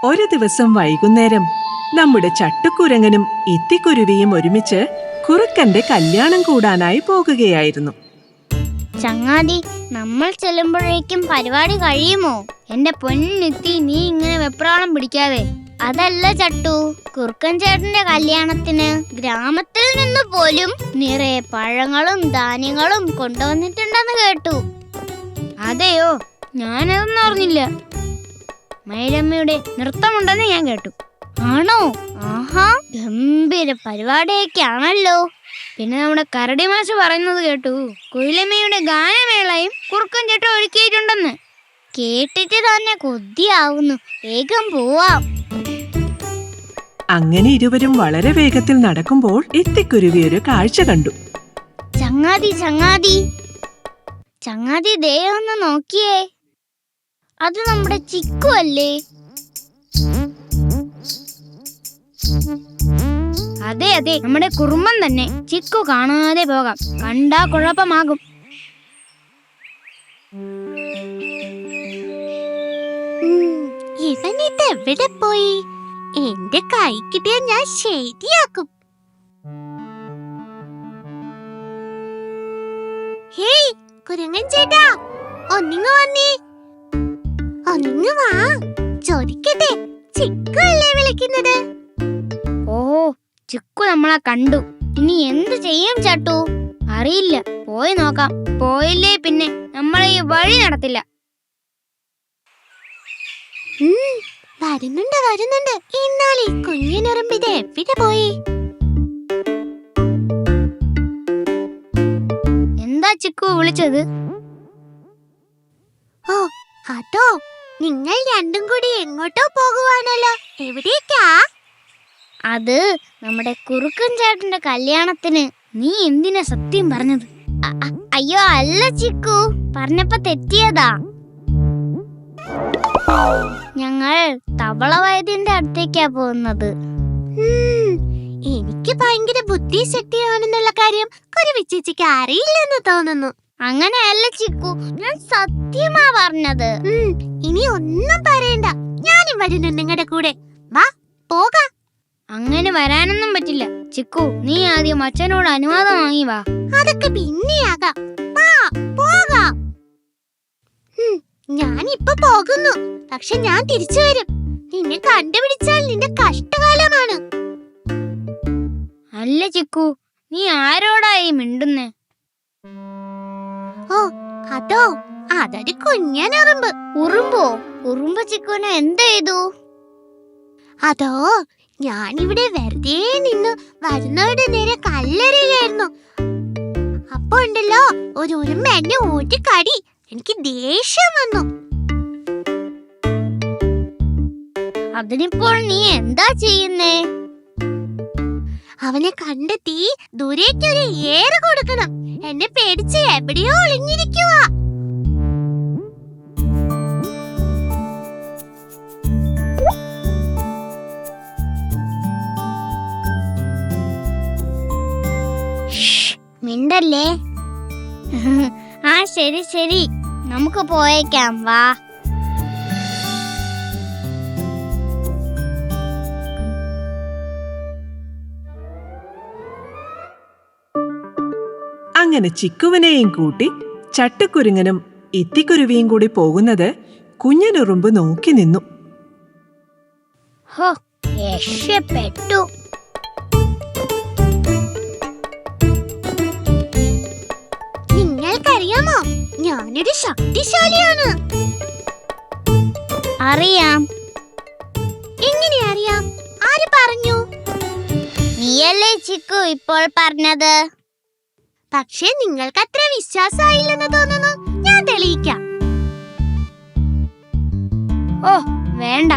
ഒരു ദിവസം വൈകുന്നേരം നമ്മുടെ ചട്ടുക്കുരങ്ങനും ഇത്തിക്കുരുവിയും ഒരുമിച്ച് കുറുക്കന്റെ കല്യാണം കൂടാനായി പോകുകയായിരുന്നു. ചങ്ങാതി, നമ്മൾ ചെല്ലുമ്പോഴേക്കും പരിപാടി കഴിയുമോ? എന്റെ പൊന്നിത്തി, നീ ഇങ്ങനെ വെപ്രാളം പിടിക്കാതെ. അതല്ല ചട്ടു, കുറുക്കൻ ചേട്ടന്റെ കല്യാണത്തിന് ഗ്രാമത്തിൽ നിന്ന് പോലും നിറയെ പഴങ്ങളും ധാന്യങ്ങളും കൊണ്ടുവന്നിട്ടുണ്ടെന്ന് കേട്ടു. അതെയോ? ഞാനതൊന്നും അറിഞ്ഞില്ല. മൈലമ്മയുടെ നൃത്തമുണ്ടെന്ന് ഞാൻ കേട്ടു. ആണോ? ആഹാ, ഗംഭീര പരിപാടിയൊക്കെ ആണല്ലോ. പിന്നെ നമ്മുടെ കരടി മാഷ് പറയുന്നത് കേട്ടു, കുയിലമ്മയുടെ ഗാനമേളയും കുറുക്കൻ ചേട്ടൻ ഒരുക്കിയിട്ടുണ്ടെന്ന്. കേട്ടിട്ട് തന്നെ കൊതിയാവുന്നു. വേഗം പോവാം. അങ്ങനെ ഇരുവരും വളരെ വേഗത്തിൽ നടക്കുമ്പോൾ ഇത്തിക്കുരുവി ഒരു കാഴ്ച കണ്ടു. ചങ്ങാതി ചങ്ങാതി ചങ്ങാതി, ദേ ഒന്ന് നോക്കിയേ. അത് നമ്മുടെ ചിക്കു അല്ലേ? അതെ അതെ, നമ്മുടെ കുറുമ്പൻ തന്നെ. ചിക്കു കാണാതെ പോകാം, കണ്ടാ കുഴപ്പമാകും. ഇവനിത് എവിടെ പോയി? എന്റെ കൈ കിട്ടിയ ഞാൻ ശരിയാക്കും. ഹേയ് കുരങ്ങൻ ചേട്ടാ, ഒന്നിങ്ങ് വന്നേ. ഒന്നിങ്ങ് വാ. ചോദിക്കട്ടെ, ചിക്കു അല്ലേ വിളിക്കുന്നത്? ഓ, ചിക്കു നമ്മളെ കണ്ടു. ഇനി എന്ത് ചെയ്യും ചട്ടു? അറിയില്ല, പോയി നോക്കാം. പോയില്ലേ പിന്നെ നമ്മളെ ഈ വഴി നടത്തില്ല. വരുന്നുണ്ട് വരുന്നുണ്ട്. ഇന്നാളീ കുഞ്ഞിനുറുമ്പിത് എവിടെ പോയി? എന്താ ചിക്കു വിളിച്ചത്? ഓ അതോ, നിങ്ങൾ രണ്ടും കൂടി എങ്ങോട്ടോ പോകുവാണല്ലോ. എവിടേക്കാ? അത് നമ്മുടെ കുറുക്കൻ ചേട്ടന്റെ കല്യാണത്തിന്. നീ എന്തിനാ സത്യം പറഞ്ഞത്? അയ്യോ അല്ല ചിക്കു, പറഞ്ഞപ്പോ തെറ്റിയതാ. ഞങ്ങൾ തവള വൈദ്യന്റെ അടുത്തേക്കാ പോകുന്നത്. എനിക്ക് ഭയങ്കര ബുദ്ധിശക്തിയാണെന്നുള്ള കാര്യം കുരുവിച്ചേച്ചിക്ക് അറിയില്ലെന്ന് തോന്നുന്നു. അങ്ങനെയല്ല ചിക്കു, ഞാൻ സത്യമാ പറഞ്ഞത്. ഇനി ഒന്നും പറയണ്ട, ഞാനും വരുന്നു നിങ്ങളുടെ കൂടെ. വാ പോകാം. അങ്ങനെ വരാനൊന്നും പറ്റില്ല ചിക്കു. നീ ആദ്യം അച്ഛനോട് അനുവാദം വാങ്ങി വാ. അതൊക്കെ പിന്നെയാകാം. വാ പോകാം. ഞാനിപ്പോ പോകുന്നു, പക്ഷെ ഞാൻ തിരിച്ചു വരും. നിന്നെ കണ്ടുപിടിച്ചാൽ നിന്റെ കഷ്ടകാലമാണ്. അല്ല ചിക്കു, നീ ആരോടായി മിണ്ടുന്നേ? ഓ അതോ, അതൊരു കുഞ്ഞനുറുമ്പ്. ഉറുമ്പോ? ഉറുമ്പ് ചിക്കുനെ എന്ത് ചെയ്തു? അതോ, ഞാനിവിടെ വെറുതെ നിന്ന് വരുന്നവരുടെ നേരെ കല്ലെറിയുകയായിരുന്നു. അപ്പൊ ഉണ്ടല്ലോ, ഒരു ഉറുമ്പ് എന്നെ ഓടിക്കടി. എനിക്ക് ദേഷ്യം വന്നു. അതിനിപ്പോൾ നീ എന്താ ചെയ്യുന്നേ? അവനെ കണ്ടെത്തി ദൂരേക്കൊരു ഏറ് കൊടുക്കണം. എന്നെ പേടിച്ച് എവിടെയോ ഒളിഞ്ഞിരിക്കുക. മിണ്ടല്ലേ. ആ ശരി ശരി, നമുക്ക് പോയേക്കാം. വാ. അങ്ങനെ ചിക്കുവിനെയും കൂട്ടി ചട്ടുക്കുരുങ്ങനും ഇത്തിക്കുരുവിയും കൂടി പോകുന്നത് കുഞ്ഞനുറുമ്പ് നോക്കി നിന്നു. ഹോ, രക്ഷപ്പെട്ടു. നിങ്ങൾക്കറിയാമോ, ഞാനൊരു ശക്തിശാലിയാണ്. അറിയാം. എങ്ങനെ അറിയാം? ആര് പറഞ്ഞു? നീയല്ലേ ചിക്കു ഇപ്പോൾ പറഞ്ഞത്. പക്ഷേ നിങ്ങൾക്ക് അത്ര വിശ്വാസമായില്ലെന്ന് തോന്നുന്നു. ഞാൻ തെളിയിക്കാം. ഓ വേണ്ട.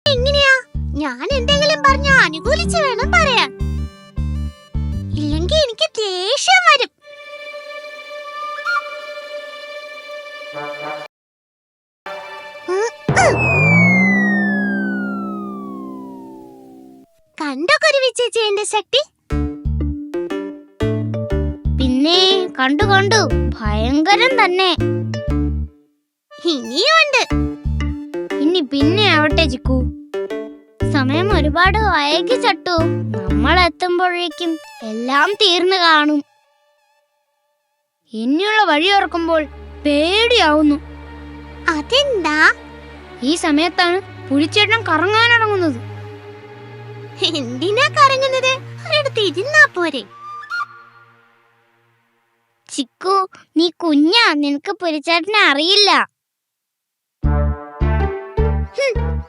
എങ്ങനെയാ? ഞാൻ എന്തെങ്കിലും പറഞ്ഞ അനുകൂലിച്ച് വേണം പറയാൻ. ഇല്ലെങ്കിൽ എനിക്ക് ദേഷ്യം വരും. കണ്ടോ കുരുവിച്ചേച്ചി എന്റെ ശക്തി? പിന്നെ കണ്ടു കണ്ടു, ഭയങ്കരം തന്നെ. ഇനിയുണ്ട്. ഇനി ഇനി പിന്നെ ആവട്ടെ ചിക്കു. സമയം ഒരുപാട് വൈകി ചട്ടു. നമ്മൾ എത്തുമ്പോഴേക്കും എല്ലാം തീർന്നു കാണും. ഇനിയുള്ള വഴി ഓർക്കുമ്പോൾ പേടിയാവുന്നു. അതെന്താ? ഈ സമയത്താണ് പുലിച്ചേട്ടൻ കറങ്ങാനിറങ്ങുന്നത്. എന്തിനാ കറങ്ങുന്നത്? ഒരിടത്ത് ഇരുന്നാ പോരെ. ചിക്കു, നീ കുഞ്ഞാ, നിനക്ക് പുലിച്ചേട്ടനെ അറിയില്ല.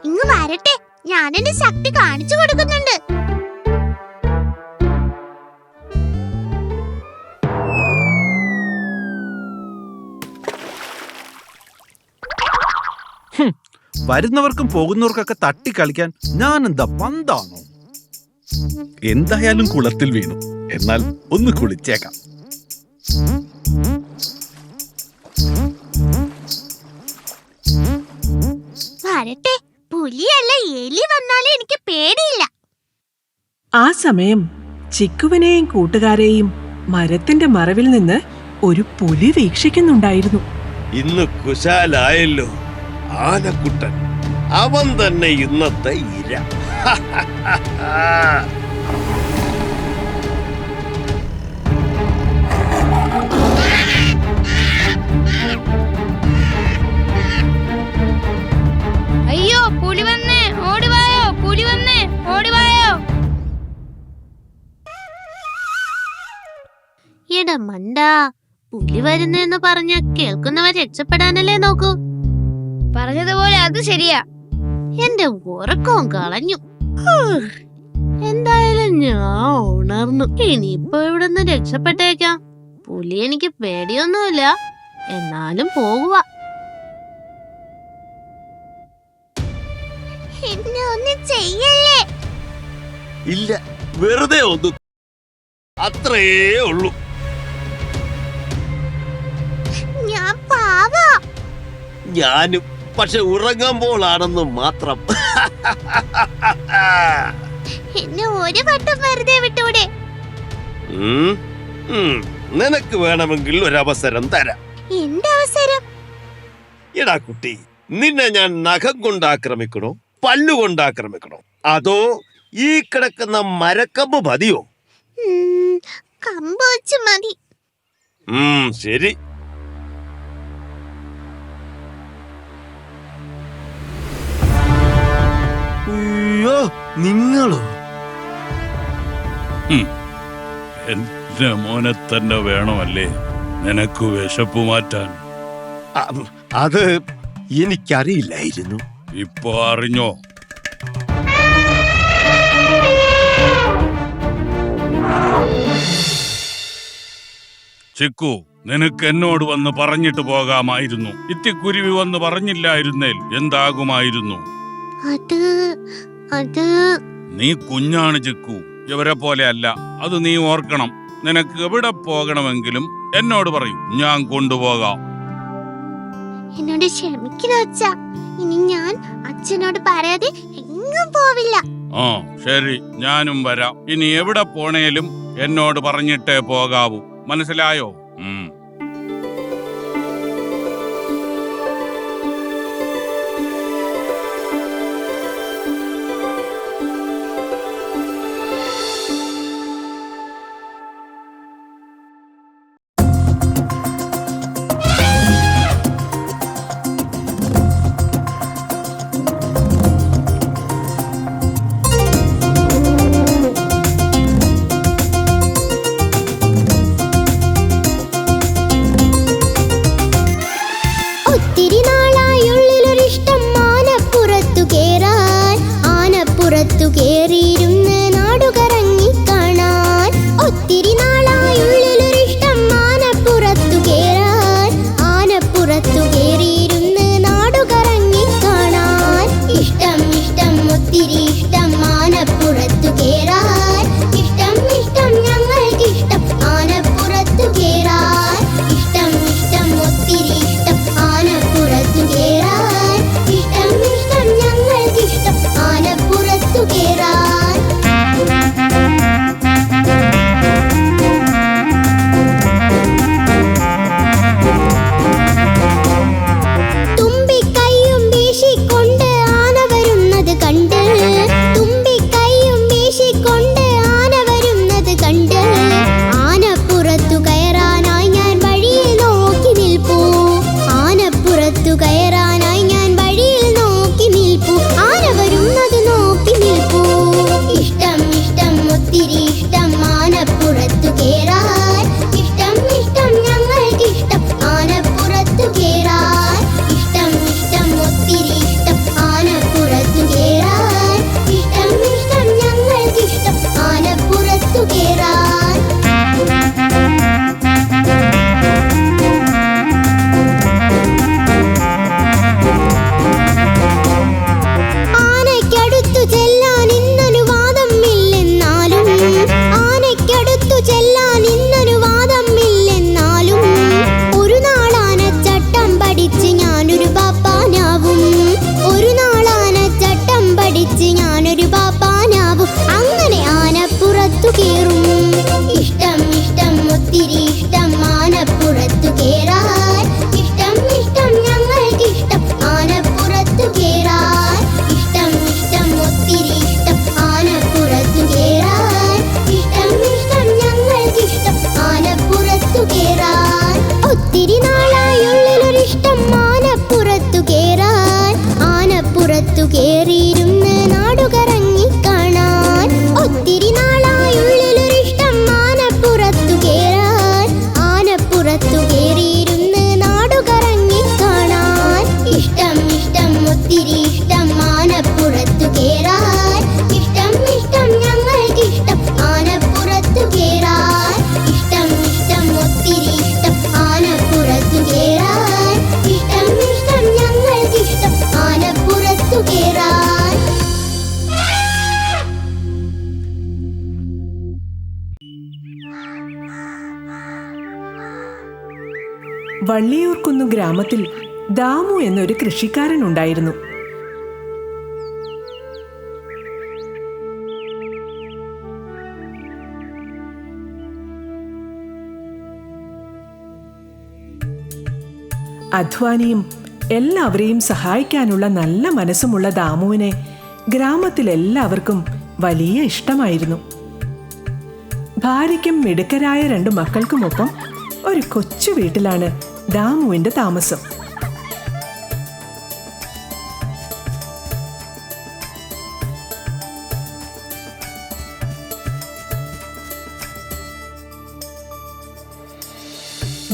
ഇങ്ങ് വരട്ടെ, ഞാൻ എന്റെ ശക്തി കാണിച്ചു കൊടുക്കുന്നുണ്ട്. വരുന്നവർക്കും പോകുന്നവർക്കൊക്കെ തട്ടിക്കളിക്കാൻ ഞാൻ എന്താ പന്താണോ? എന്തായാലും കുളത്തിൽ വീണു, എന്നാൽ ഒന്ന് കുളിച്ചേക്കാം. വരട്ടെ, പുലിയല്ല എലി വന്നാലും എനിക്ക് പേടിയില്ല. ആ സമയം ചിക്കുവിനെയും കൂട്ടുകാരെയും മരത്തിന്റെ മറവിൽ നിന്ന് ഒരു പുലി വീക്ഷിക്കുന്നുണ്ടായിരുന്നു. ഇന്ന് കുശാലായല്ലോ ആനക്കുട്ടൻ. അവൻ തന്നെ ഇന്നത്തെ ഇര. അയ്യോ, പുലി വന്നേ, ഓടിവായോ, പുലി വന്നേ, ഓടിവായോ. എടാ മണ്ടാ, പുലി വരുന്നെന്ന് പറഞ്ഞ കേൾക്കുന്നവർ രക്ഷപ്പെടാനല്ലേ നോക്കൂ. പറഞ്ഞതുപോലെ അത് ശരിയാ. എന്റെ ഉറക്കവും കളഞ്ഞു. എന്തായാലും ഞാൻ ഉണർന്നു. ഇനിയിപ്പോ ഇവിടുന്ന് രക്ഷപ്പെട്ടേക്കാം. പുലി എനിക്ക് പേടിയൊന്നുമില്ല, എന്നാലും പോകുക. എന്നെ ഒന്നും ചെയ്യല്ലേ. ഇല്ല, വെറുതെ ഒന്ന്, അത്രേ ഉള്ളൂ. ഞാൻ പാവാ. ഞാനും, പക്ഷെ ഉറങ്ങുമ്പോഴാണെന്ന് മാത്രം. എന്നെ ഒരു വട്ടം വെറുതെ വിട്ടൂടെ? നിനക്ക് വേണമെങ്കിൽ ഒരവസരം തരാം. എന്റെ അവസരം? എടാ കുട്ടി, നിന്നെ ഞാൻ നഖം കൊണ്ടാക്രമിക്കണോ, പല്ലുകൊണ്ടാക്രമിക്കണോ, അതോ ഈ കിടക്കുന്ന മരക്കമ്പ് മതിയോ? കമ്പ് വെച്ച് മതി. ശരി. അയ്യോ, നിങ്ങളോ? എന്റെ മോനെ തന്നെ വേണമല്ലേ നിനക്ക് വിശപ്പ് മാറ്റാൻ? അത് എനിക്കറിയില്ലായിരുന്നു. ഇപ്പൊ അറിഞ്ഞോ? ചിക്കു, നിനക്ക് എന്നോട് വന്ന് പറഞ്ഞിട്ട് പോകാമായിരുന്നു. ഇത്തിക്കുരുവി വന്ന് പറഞ്ഞില്ലായിരുന്നേൽ എന്താകുമായിരുന്നു? നീ കുഞ്ഞാണ് ചിക്കു, ഇവരെ പോലെ അല്ല. അത് നീ ഓർക്കണം. നിനക്ക് എവിടെ പോകണമെങ്കിലും എന്നോട് പറയും, ഞാൻ കൊണ്ടുപോകാം. എന്നോട് ക്ഷമിക്കണം അച്ഛാ. ഇനി ഞാൻ അച്ഛനോട് പറയാതെ എങ്ങും പോവില്ല. ശരി, ഞാനും വരാം. ഇനി എവിടെ പോണേലും എന്നോട് പറഞ്ഞിട്ടേ പോകാവൂ. മനസ്സിലായോ? ആനപ്പുറത്തു കേറാൻ വള്ളിയൂർക്കുന്ന് ഗ്രാമത്തിൽ ദാമു എന്നൊരു കൃഷിക്കാരൻ ഉണ്ടായിരുന്നു. അധ്വാനിയും എല്ലാവരെയും സഹായിക്കാനുള്ള നല്ല മനസ്സുമുള്ള ദാമുവിനെ ഗ്രാമത്തിലെല്ലാവർക്കും വലിയ ഇഷ്ടമായിരുന്നു. ഭാര്യയ്ക്കും മിടുക്കരായ 2 മക്കൾക്കുമൊപ്പം ഒരു കൊച്ചു വീട്ടിലാണ് ദാമുവിന്റെ താമസം.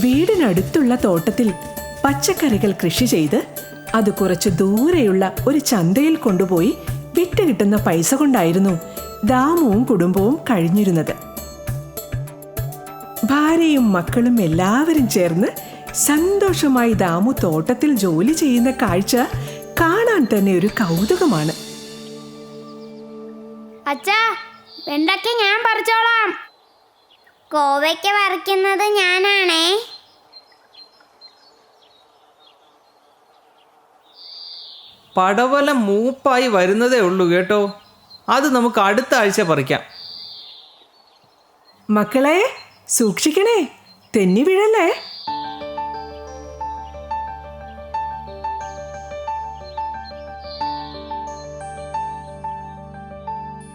വീടിനടുത്തുള്ള തോട്ടത്തിൽ പച്ചക്കറികൾ കൃഷി ചെയ്ത് അത് കുറച്ച് ദൂരെയുള്ള ഒരു ചന്തയിൽ കൊണ്ടുപോയി വിറ്റ് കിട്ടുന്ന പൈസ കൊണ്ടായിരുന്നു ദാമുവും കുടുംബവും കഴിഞ്ഞിരുന്നത്. ഭാര്യയും മക്കളും എല്ലാവരും ചേർന്ന് സന്തോഷമായി ദാമു തോട്ടത്തിൽ ജോലി ചെയ്യുന്ന കാഴ്ച കാണാൻ തന്നെ ഒരു കൗതുകമാണ്. അച്ഛാ, വെണ്ടയ്ക്ക ഞാൻ പറിച്ചോളാം. കോവയ്ക്ക പറിക്കുന്നത് ഞാനാണേ. പടവലം മൂപ്പായി വരുന്നതേ ഉള്ളൂ കേട്ടോ. അത് നമുക്ക് അടുത്ത ആഴ്ച പറിക്കാം. മക്കളെ സൂക്ഷിക്കണേ, തെന്നി വീഴല്ലേ.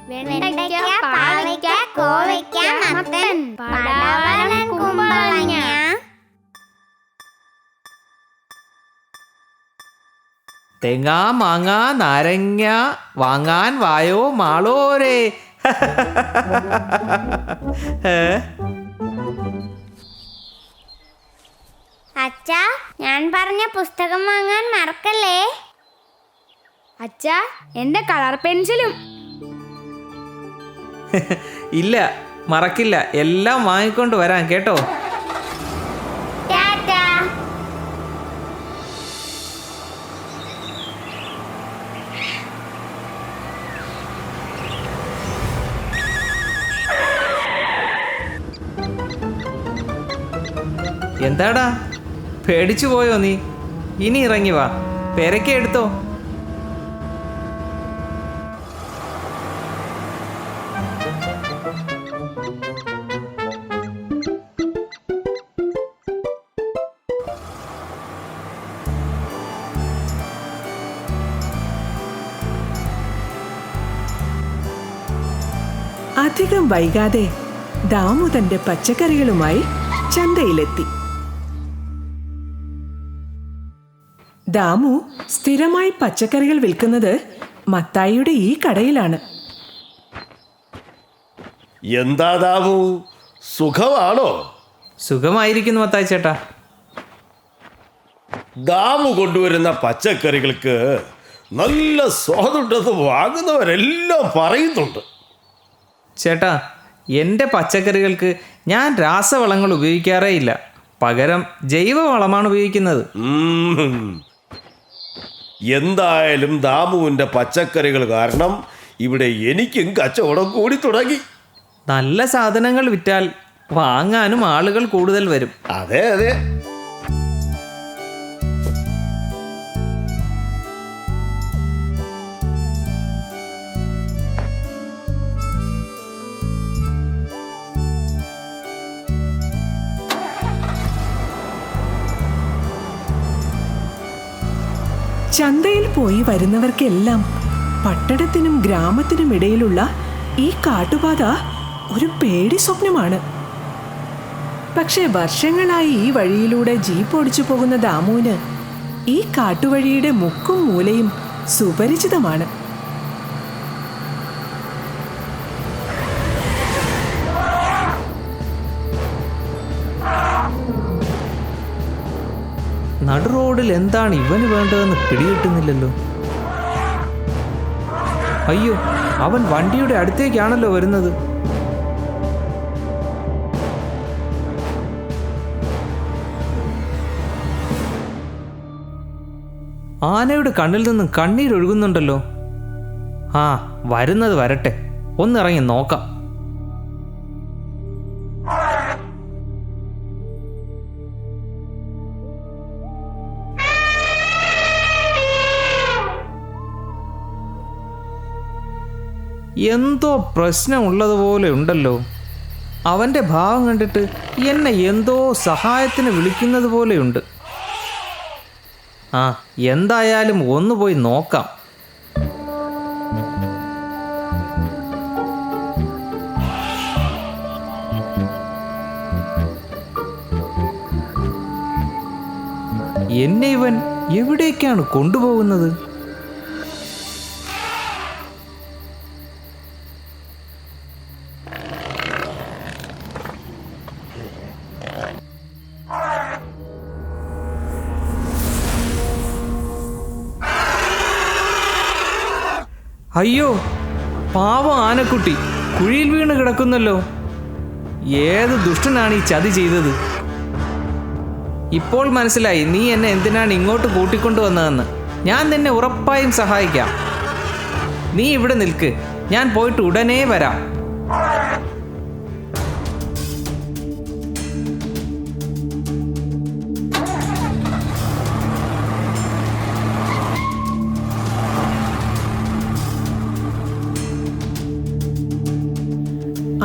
വെണ്ടയ്ക്ക, പാവയ്ക്ക, കോവയ്ക്ക, മത്തൻ, പടവലം, കുമ്പളങ്ങ. തേങ്ങ, മാങ്ങ, നാരങ്ങ വാങ്ങാൻ വായോ മാളോരേ. അച്ഛാ, ഞാൻ പറഞ്ഞ പുസ്തകം വാങ്ങാൻ മറക്കല്ലേ. അച്ഛാ, എന്റെ കളർ പെൻസിലും. ഇല്ല, മറക്കില്ല. എല്ലാം വാങ്ങിക്കൊണ്ട് വരാം കേട്ടോ. ടാറ്റാ. എന്താടാ, പേടിച്ചു പോയോ നീ? ഇനി ഇറങ്ങി വാ, പേരയ്ക്ക എടുത്തോ. അധികം വൈകാതെ ദാമു തന്റെ പച്ചക്കറികളുമായി ചന്തയിലെത്തി. ദാമു സ്ഥിരമായി പച്ചക്കറികൾ വിൽക്കുന്നത് മത്തായിയുടെ ഈ കടയിലാണ്. എന്താ ദാമു, സുഖമാണോ? സുഖമായിരിക്കുന്നു മത്തായി ചേട്ടാ. ദാമു കൊണ്ടുവരുന്ന പച്ചക്കറികൾക്ക് നല്ല സ്വാദുണ്ടെന്ന് വാങ്ങുന്നവരെല്ലാം പറയുന്നുണ്ട്. ചേട്ടാ, എൻ്റെ പച്ചക്കറികൾക്ക് ഞാൻ രാസവളങ്ങൾ ഉപയോഗിക്കാറേ ഇല്ല. പകരം ജൈവവളമാണ് ഉപയോഗിക്കുന്നത്. എന്തായാലും ദാമുവിൻ്റെ പച്ചക്കറികൾ കാരണം ഇവിടെ എനിക്കും കച്ചവടം കൂടി തുടങ്ങി. നല്ല സാധനങ്ങൾ വിറ്റാൽ വാങ്ങാനും ആളുകൾ കൂടുതൽ വരും. അതെ അതെ. ചന്തയിൽ പോയി വരുന്നവർക്കെല്ലാം പട്ടണത്തിനും ഗ്രാമത്തിനും ഇടയിലുള്ള ഈ കാട്ടുപാത ഒരു പേടി സ്വപ്നമാണ്. പക്ഷേ വർഷങ്ങളായി ഈ വഴിയിലൂടെ ജീപ്പ് ഓടിച്ചു പോകുന്ന ദാമുവിന് ഈ കാട്ടുവഴിയുടെ മുക്കും മൂലയും സുപരിചിതമാണ്. നടു റോഡിൽ എന്താണ് ഇവന് വേണ്ടതെന്ന് പിടികിട്ടുന്നില്ലല്ലോ. അയ്യോ, അവൻ വണ്ടിയുടെ അടുത്തേക്കാണല്ലോ വരുന്നത്. ആനയുടെ കണ്ണിൽ നിന്നും കണ്ണീരൊഴുകുന്നുണ്ടല്ലോ. ആ, വരുന്നത് വരട്ടെ, ഒന്നിറങ്ങി നോക്കാം. എന്തോ പ്രശ്നമുള്ളതുപോലെ ഉണ്ടല്ലോ. അവൻ്റെ ഭാവം കണ്ടിട്ട് എന്നെ എന്തോ സഹായത്തിന് വിളിക്കുന്നത് പോലെയുണ്ട്. ആ, എന്തായാലും ഒന്ന് പോയി നോക്കാം. എന്നെ ഇവൻ എവിടേക്കാണ് കൊണ്ടുപോകുന്നത്? അയ്യോ, പാവം ആനക്കുട്ടി കുഴിയിൽ വീണ് കിടക്കുന്നല്ലോ. ഏത് ദുഷ്ടനാണ് ഈ ചതി ചെയ്തത്? ഇപ്പോൾ മനസ്സിലായി നീ എന്നെ എന്തിനാണ് ഇങ്ങോട്ട് കൂട്ടിക്കൊണ്ടുവന്നതെന്ന്. ഞാൻ നിന്നെ ഉറപ്പായും സഹായിക്കാം. നീ ഇവിടെ നിൽക്ക്, ഞാൻ പോയിട്ട് ഉടനെ വരാം.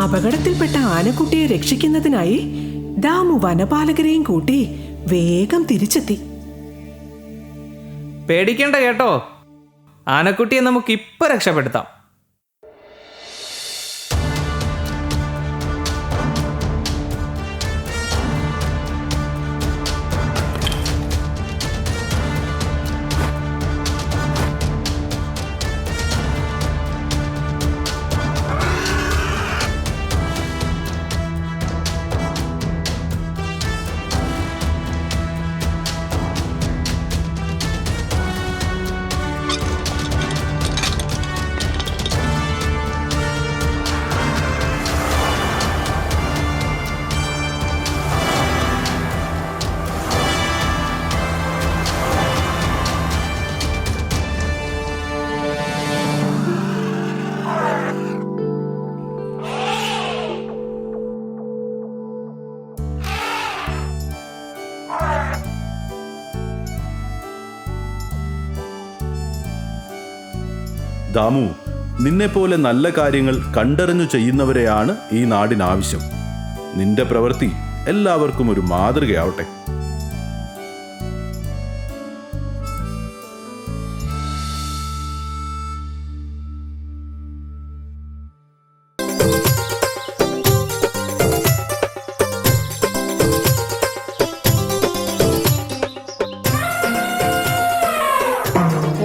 അപകടത്തിൽപ്പെട്ട ആനക്കുട്ടിയെ രക്ഷിക്കുന്നതിനായി ദാമു വനപാലകരെയും കൂട്ടി വേഗം തിരിച്ചെത്തി. പേടിക്കണ്ട കേട്ടോ, ആനക്കുട്ടിയെ നമുക്ക് ഇപ്പൊ രക്ഷപ്പെടുത്താം. ദാമു, നിന്നെപ്പോലെ നല്ല കാര്യങ്ങൾ കണ്ടറിഞ്ഞു ചെയ്യുന്നവരെയാണ് ഈ നാടിനാവശ്യം. നിന്റെ പ്രവൃത്തി എല്ലാവർക്കും ഒരു മാതൃകയാവട്ടെ.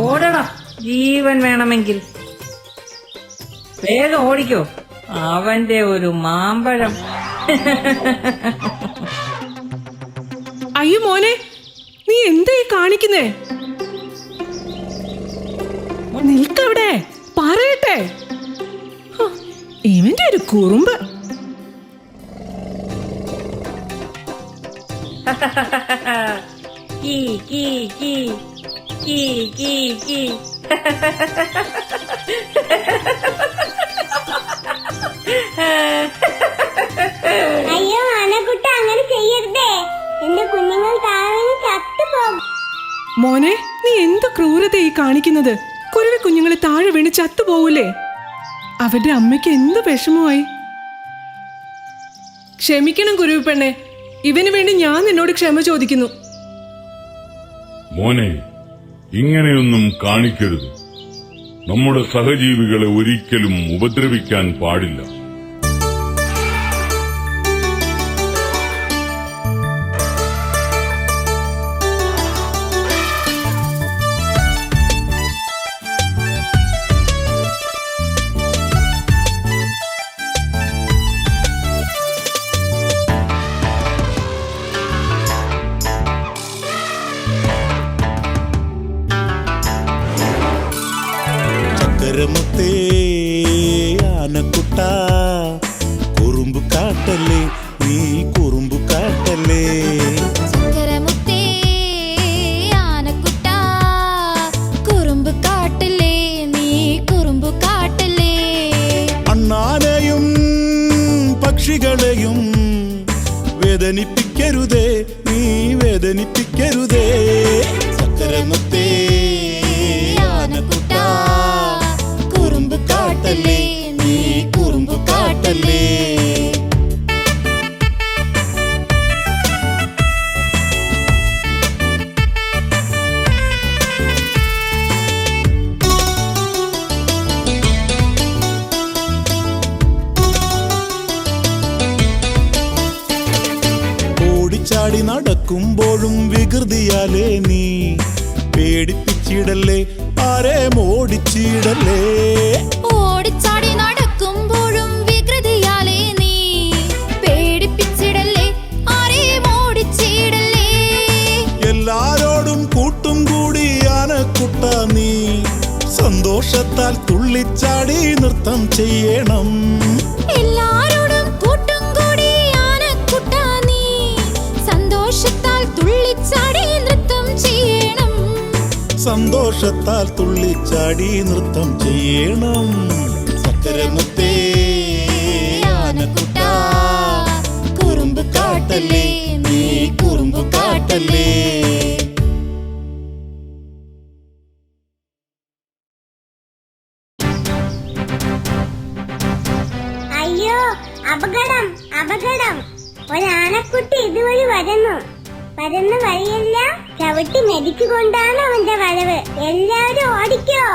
ഓടടാ, ജീവൻ വേണമെങ്കിൽ വേഗം ഓടിക്കോ. അവന്റെ ഒരു മാമ്പഴം. അയ്യോ മോനെ, നീ എന്തായി കാണിക്കുന്നേ? നിൽക്കവിടെ, പറയട്ടെ. ഇവന്റെ ഒരു കുറുമ്പ്. കീ കീ കീ കീ കീ കീ. അയ്യോ ആനക്കുട്ട, അങ്ങനെ ചെയ്യരുതേ. എന്റെ കുഞ്ഞുങ്ങൾ താഴെ ചത്തുപോകും. മോനെ, നീ എന്ത് ക്രൂരതയായി കാണിക്കുന്നത്? കുരുവി കുഞ്ഞുങ്ങളെ താഴെ വീണ് ചത്തുപോകൂലേ? അവരുടെ അമ്മയ്ക്ക് എന്ത് വിഷമമായി. ക്ഷമിക്കണം കുരുവി പെണ്ണെ, ഇവന് വേണ്ടി ഞാൻ നിന്നോട് ക്ഷമ ചോദിക്കുന്നു. മോനെ, ഇങ്ങനെയൊന്നും കാണിക്കരുത്. നമ്മുടെ സഹജീവികളെ ഒരിക്കലും ഉപദ്രവിക്കാൻ പാടില്ല. ചക്കരമുത്തേ ആനക്കുട്ട, കുറുമ്പു കാട്ടല്ലേ നീ, കുറുമ്പു കാട്ടല്ലേ. ചക്കരമുത്തേ ആനക്കുട്ട, കുറുമ്പ് കാട്ടല്ലേ നീ, കുറുമ്പ് കാട്ടല്ലേ. അണ്ണാനെയും പക്ഷികളെയും വേദനിപ്പിക്കരുതേ നീ, വേദനിപ്പിക്കരുതേ. ചക്കരമുത്തേ ആനക്കുട്ട, കുറുമ്പ് കാട്ടല്ലേ നടക്കുമ്പോഴും വികൃതിയാലേ നീ പേടിപ്പിച്ചിടല്ലേ, ആരെ ഓടിച്ചിടല്ലേ. ഓടിച്ചാടി നടക്കുമ്പോഴും വികൃതിയാലേ നീ പേടിപ്പിച്ചിടല്ലേ, ആരെയും ഓടിച്ചിടല്ലേ. എല്ലാരോടും കൂട്ടും കൂടി ആനക്കുട്ട നീ സന്തോഷത്താൽ തുള്ളിച്ചാടി നൃത്തം ചെയ്യണം. എല്ലാരോടും കൂട്ടും കൂടി ആനക്കുട്ട നീ സന്തോഷത്താൽ തുള്ളിച്ചാടി നൃത്തം ചെയ്യണം. സന്തോഷത്താൽ തുള്ളിച്ചാടി നൃത്തം ചെയ്യണം. ചക്കരമുത്തേ ആനക്കുട്ട കുറുമ്പ് കാട്ടല്ലേ, നീ കുറുമ്പ് കാട്ടല്ലേ. അയ്യോ, അപകടം അപകടം! ഒരാനക്കുട്ടി ഇതുവഴി വരുന്നു വഴിയെല്ലാം ചവിട്ടി മെതിച്ചുകൊണ്ടാണ് അവന്റെ വരവ്. എല്ലാവരും ഓടിക്കോ.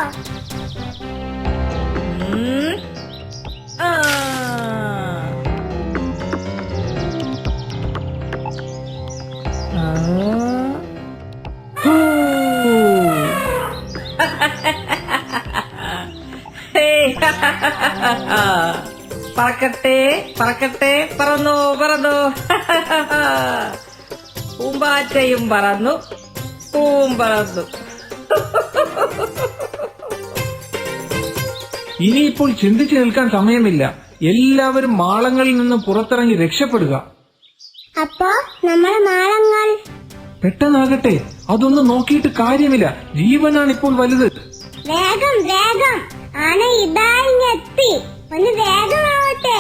പറക്കട്ടെ പറക്കട്ടെ, പറന്നു പറന്നു. പൂമ്പാറ്റയും പറന്നു, പൂവും പറന്നു. ഇനിയിപ്പോൾ ചിന്തിച്ചു നിൽക്കാൻ സമയമില്ല. എല്ലാവരും മാളങ്ങളിൽ നിന്ന് പുറത്തിറങ്ങി രക്ഷപ്പെടുക. അപ്പോ നമ്മുടെ മാളങ്ങൾ പെട്ടെന്നാകട്ടെ, അതൊന്നും നോക്കിയിട്ട് കാര്യമില്ല. ജീവനാണ് ഇപ്പോൾ വലുത്. വേഗം വേഗം, ആന ഇതാ ഇങ്ങെത്തി. ഒന്ന് വേഗമാവട്ടെ.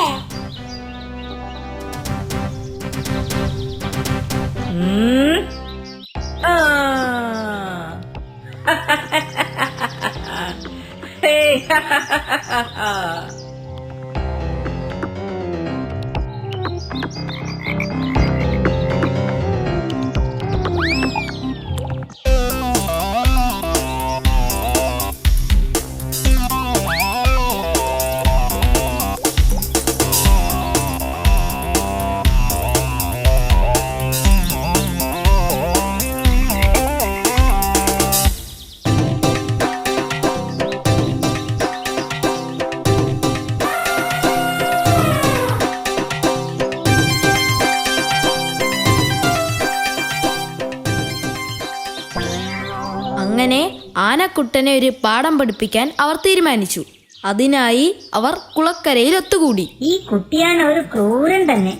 അങ്ങനെ ആനക്കുട്ടനെ ഒരു പാഠം പഠിപ്പിക്കാൻ അവർ തീരുമാനിച്ചു. അതിനായി അവർ കുളക്കരയിൽ ഒത്തുകൂടി. ഈ കുട്ടിയാണ് ഒരു ക്രൂരൻ തന്നെ.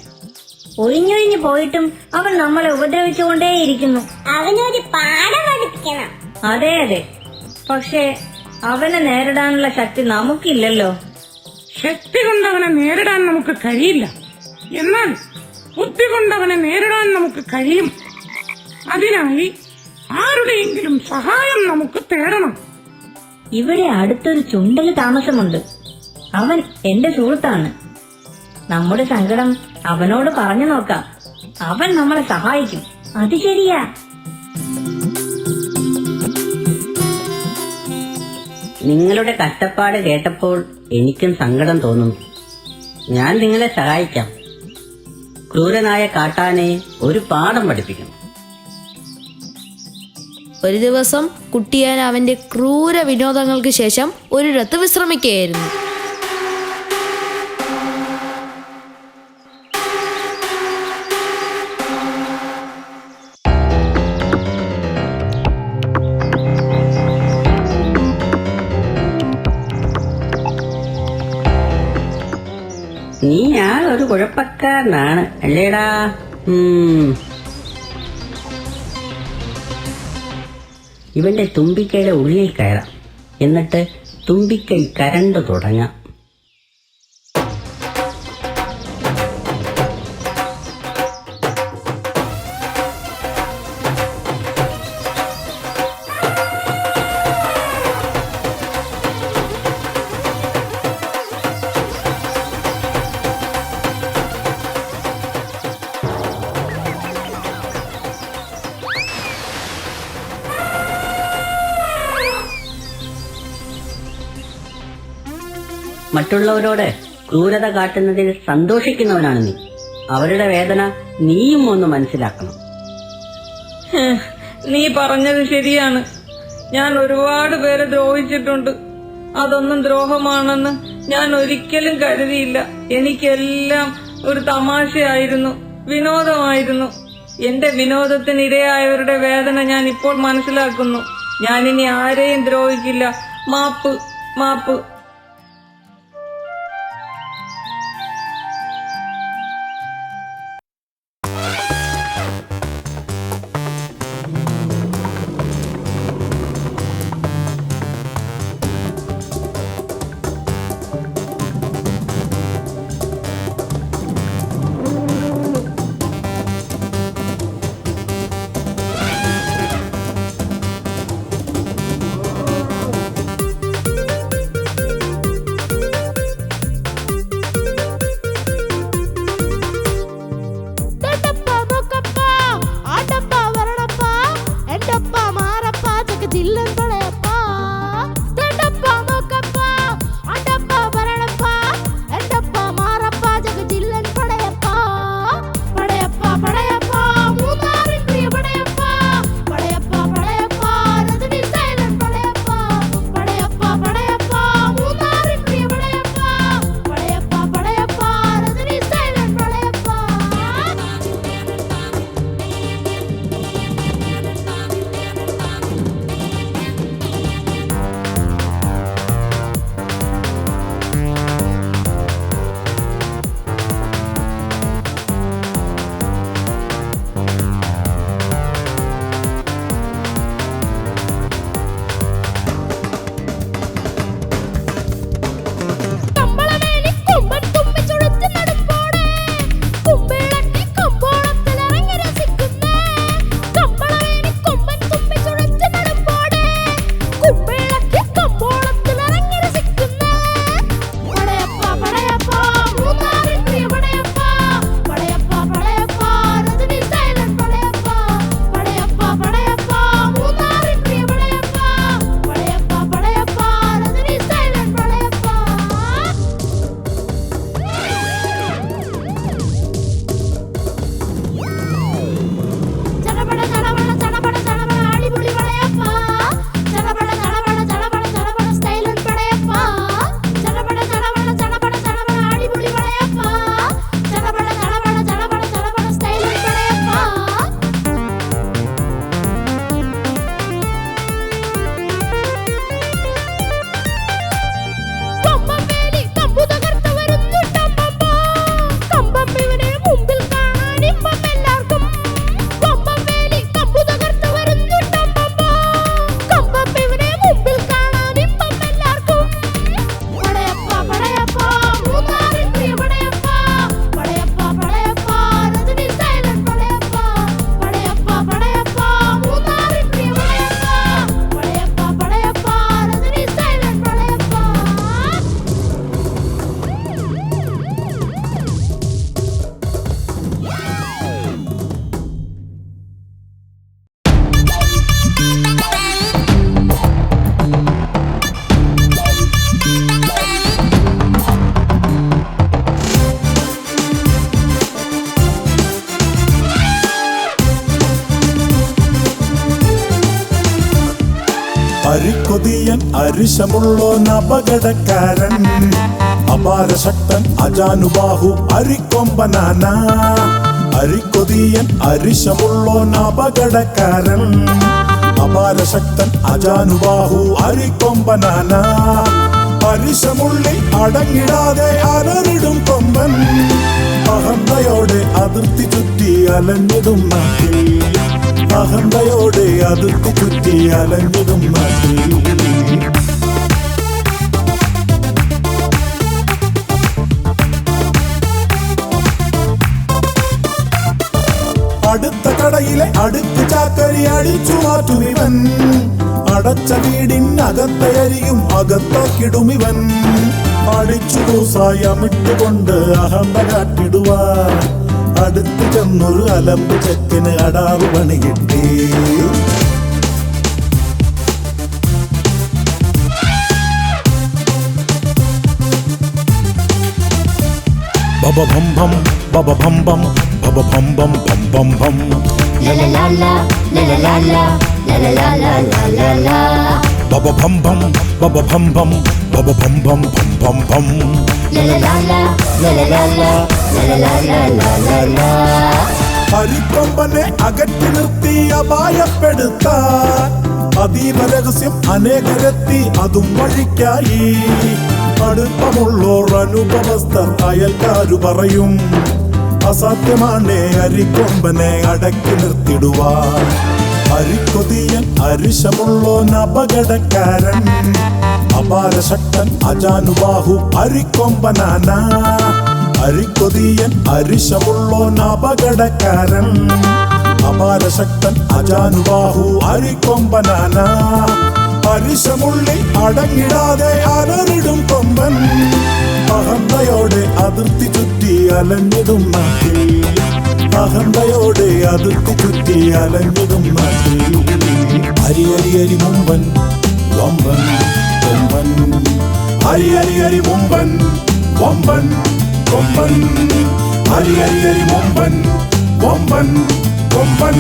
ഒഴിഞ്ഞൊഴിഞ്ഞു പോയിട്ടും അവൻ നമ്മളെ ഉപദ്രവിച്ചുകൊണ്ടേയിരിക്കുന്നു. അവനൊരു പാഠം പഠിപ്പിക്കണം. അതെ അതെ, പക്ഷേ അവനെ നേരിടാനുള്ള ശക്തി നമുക്കില്ലല്ലോ. ശക്തി കൊണ്ടവനെ നേരിടാൻ നമുക്ക് കഴിയില്ല, എന്നാൽ ബുദ്ധി കൊണ്ടവനെ നേരിടാൻ നമുക്ക് കഴിയും. അതിനായി ആരുടെയെങ്കിലും സഹായം നമുക്ക് തേടണം. ഇവിടെ അടുത്തൊരു ചുണ്ടല് താമസമുണ്ട്. അവൻ എന്റെ സുഹൃത്താണ്. നമ്മുടെ സങ്കടം അവനോട് പറഞ്ഞു നോക്കാം. അവൻ നമ്മളെ സഹായിക്കും. അത് ശരിയാ. നിങ്ങളുടെ കഷ്ടപ്പാട് കേട്ടപ്പോൾ എനിക്കും സങ്കടം തോന്നുന്നു. ഞാൻ നിങ്ങളെ സഹായിക്കാം. ക്രൂരനായ കാട്ടാനയെ ഒരു പാഠം പഠിപ്പിക്കണം. ഒരു ദിവസം കുട്ടിയാൻ അവന്റെ ക്രൂര വിനോദങ്ങൾക്ക് ശേഷം ഒരിടത്ത് വിശ്രമിക്കുകയായിരുന്നു. നീ ഞാൻ ഒരു കുഴപ്പക്കാരനാണ് അല്ലേടാ? ഇവന്റെ തുമ്പിക്കൈയുടെ ഉള്ളിൽ കയറാം. എന്നിട്ട് തുമ്പിക്കൈ കരണ്ടു തുടങ്ങാം. മറ്റുള്ളവരോട് ക്രൂരത കാട്ടുന്നതിൽ സന്തോഷിക്കുന്നവനാണ് നീ. അവരുടെ വേദന നീയും ഒന്ന് മനസ്സിലാക്കണം. നീ പറഞ്ഞത് ശരിയാണ്. ഞാൻ ഒരുപാട് പേരെ ദ്രോഹിച്ചിട്ടുണ്ട്. അതൊന്നും ദ്രോഹമാണെന്ന് ഞാൻ ഒരിക്കലും കരുതിയില്ല. എനിക്കെല്ലാം ഒരു തമാശയായിരുന്നു, വിനോദമായിരുന്നു. എന്റെ വിനോദത്തിനിരയായവരുടെ വേദന ഞാൻ ഇപ്പോൾ മനസ്സിലാക്കുന്നു. ഞാനിനി ആരെയും ദ്രോഹിക്കില്ല. മാപ്പ്, മാപ്പ്. അരിക്കൊതിയൻ അരിശമുള്ളോൻ അപകടക്കാരൻ, അപാരശക്തൻ അജാനുബാഹു അരിക്കൊമ്പനാന. അരിക്കൊതിയൻ അരിശമുള്ളോൻ അപകടക്കാരൻ, അപാരശക്തൻ അജാനുബാഹു അരിക്കൊമ്പനാന. അരിശമുള്ളിൽ അടങ്ങിടാതെ അലറിടും കൊമ്പൻ, അഹന്തയോടെ അതിർത്തി ചുറ്റി അലഞ്ഞിടും നാട്ടിൽ. അഹന്തയോടെ അതിർത്തി ചുറ്റി അലഞ്ഞിടും നാട്ടിൽ. അടുത്ത കടയിലെ അടുത്ത് ചാക്കരി അടിച്ചു മാറ്റുമിവൻ, അടച്ച വീടിനകത്തയരിയും അകത്താക്കിടുമിവൻ. അടിച്ചു കൂസായമിട്ടുകൊണ്ട് അഹന്ത കാട്ടിടുവാൻ അടുത്ത് ചെന്നൊരു അലമ്പ് ചെക്കന് അടാവ് പണി കിട്ടി. ബബ ഭം ഭം ബബ ഭം ഭം ഭബ ഭം ഭം ഭം ഭം ഭം ബബ ഭം ഭം ബബ ഭം ഭം ബബ ഭം ഭം ഭം ഭം ഭം ഹരിക്കൊമ്പനെ അകറ്റി നിർത്തി അപായപ്പെടുത്താൻ അതീവ രഹസ്യം അനേകരെത്തി അതും വഴിക്കായി അടുപ്പമുള്ളോർ അനുഭവസ്ഥർ അയൽക്കാരു പറയും അസാധ്യമാണ് അരിക്കൊമ്പനെ അടക്കി നിർത്തിടുവാൻ അരിക്കൊതിയൻ അരിശമുള്ളോൻ അപകടക്കാരൻ അപാരശക്തൻ അജാനുബാഹു അരിക്കൊമ്പനാന അരിക്കൊതിയൻ അരിശമുള്ളോൻ അപകടക്കാരൻ അപാരശക്തൻ അജാനുബാഹു അരിക്കൊമ്പനാന അരിശമുള്ളി അടങ്ങിടാതെ അലറിടും കൊമ്പൻ അഹന്തയോടെ അതിർത്തി ചുറ്റി അലഞ്ഞിടും നാട്ടിൽ അഹന്തയോടെ അതിർത്തി ചുറ്റി അലഞ്ഞിടും നാട്ടിൽ അരി അരി അരി മുമ്പൻ വമ്പൻ കൊമ്പൻ അരി അരി അരി മുമ്പൻ വമ്പൻ കൊമ്പൻ അരി അരി അരി മുമ്പൻ വമ്പൻ കൊമ്പൻ